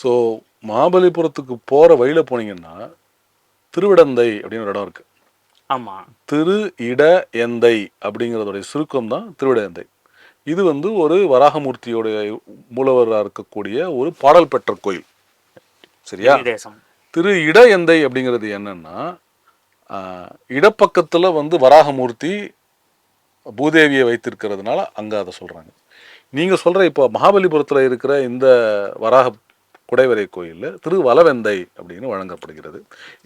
So மகாபலிபுரத்துக்கு போகிற வழியில் போனீங்கன்னா திருவிடந்தை அப்படின்னு ஒரு இடம் இருக்குது. ஆமாம். திரு இட எந்தை அப்படிங்கிறதுடைய சுருக்கம் தான் திருவிடந்தை. இது வந்து ஒரு வராகமூர்த்தியோடைய மூலவராக இருக்கக்கூடிய ஒரு பாடல் பெற்ற கோயில். சரியா? திரு இட எந்தை அப்படிங்கிறது என்னன்னா, இடப்பக்கத்தில் வந்து வராகமூர்த்தி பூதேவியை வைத்திருக்கிறதுனால அங்கே அதை சொல்கிறாங்க. நீங்கள் சொல்கிற இப்போ மகாபலிபுரத்தில் இருக்கிற இந்த வராக குடைவரை கோயிலில் திரு வலவெந்தை அப்படின்னு வழங்கப்படுகிறது.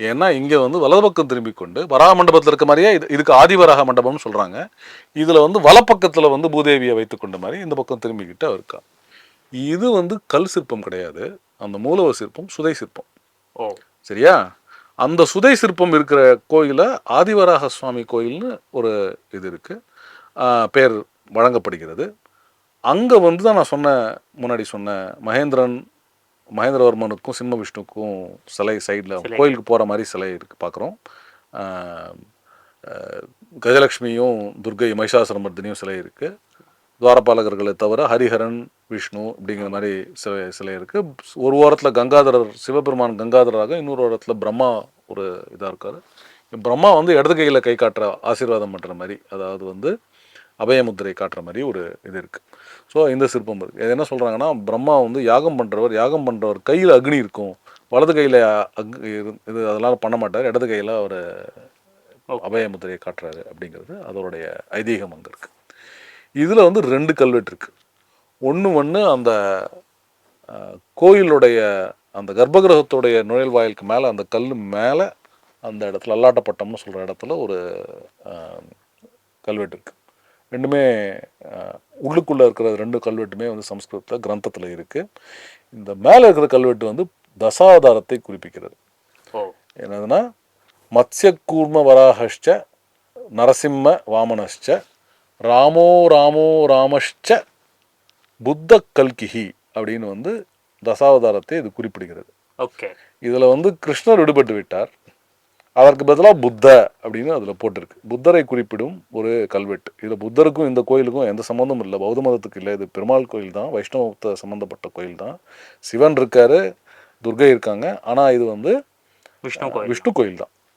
ஏன்னா இங்கே வந்து வலது பக்கம் திரும்பி கொண்டு வராக மண்டபத்தில் இருக்க மாதிரியே இதுக்கு ஆதிவராக மண்டபம்னு சொல்கிறாங்க. இதில் வந்து வலப்பக்கத்தில் வந்து பூதேவியை வைத்துக்கொண்ட மாதிரி இந்த பக்கம் திரும்பிக்கிட்டு இருக்கா. இது வந்து கல் சிற்பம் கிடையாது, அந்த மூலவர் சிற்பம் சுதை சிற்பம். சரியா? அந்த சுதை சிற்பம் இருக்கிற கோயில ஆதிவராக சுவாமி கோயில்னு ஒரு இது இருக்குது, பேர் வழங்கப்படுகிறது. அங்கே வந்து தான் நான் முன்னாடி சொன்ன மகேந்திரவர்மனுக்கும் சிம்ம விஷ்ணுக்கும் சிலை சைடில் கோயிலுக்கு போகிற மாதிரி சிலை இருக்குது பார்க்குறோம். கஜலட்சுமியும் துர்கை மகிஷாசுரமர்தினியும் சிலை இருக்குது. துவாரபாலகர்களை தவிர ஹரிஹரன் விஷ்ணு அப்படிங்கிற மாதிரி சிலை இருக்குது. ஒரு ஓரத்தில் கங்காதரர் சிவபெருமான் கங்காதரராக, இன்னொரு ஓரத்தில் பிரம்மா ஒரு இதாக இருக்கார். பிரம்மா வந்து இடது கையில் கை காட்டுற ஆசீர்வாதம் பண்ணுற மாதிரி, அதாவது வந்து அபயமுத்திரை காட்டுற மாதிரி ஒரு இது இருக்குது. ஸோ இந்த சிற்பம் இருக்குது. இது என்ன சொல்கிறாங்கன்னா, பிரம்மா வந்து யாகம் பண்ணுறவர் கையில் அக்னி இருக்கும், வலது கையில் இது அதெல்லாம் பண்ண மாட்டார், இடது கையில் அவர் அபயமுத்திரையை காட்டுறாரு அப்படிங்கிறது அதோடைய ஐதீகம் அங்கே இருக்குது. இதில் வந்து 2 கல்வெட்டு இருக்குது. ஒன்று அந்த கோயிலுடைய அந்த கர்ப்பகிரகத்துடைய நுழைல் வாயிலுக்கு மேலே, அந்த கல் மேலே அந்த இடத்துல அல்லாட்டப்பட்டம்னு சொல்கிற இடத்துல ஒரு கல்வெட்டு இருக்குது. ரெண்டுமே உள்ளுக்குள்ளே இருக்கிற 2 கல்வெட்டுமே வந்து சம்ஸ்கிருதத்தில் கிரந்தத்தில் இருக்குது. இந்த மேலே இருக்கிற கல்வெட்டு வந்து தசாவதாரத்தை குறிப்பிக்கிறது. என்னதுன்னா, மத்ய கூர்ம வராகஷ்ட நரசிம்ம வாமனஷ்ட ராமோ ராமஷ்ச புத்த கல்கிஹி அப்படின்னு வந்து தசாவதாரத்தை இது குறிப்பிடுகிறது. இதில் வந்து கிருஷ்ணர் விடுபட்டு விட்டார், அதற்கு பதிலாக புத்த அப்படின்னு அதில் போட்டிருக்கு. புத்தரை குறிப்பிடும் ஒரு கல்வெட்டு. இதில் புத்தருக்கும் இந்த கோயிலுக்கும் எந்த சம்மந்தமும் இல்லை, பௌத்த மதத்துக்கு இல்லை. இது பெருமாள் கோயில் தான், வைஷ்ணவத்தை சம்மந்தப்பட்ட கோயில் தான். சிவன் இருக்காரு, துர்கை இருக்காங்க, ஆனால் இது வந்து விஷ்ணு கோயில் தான்.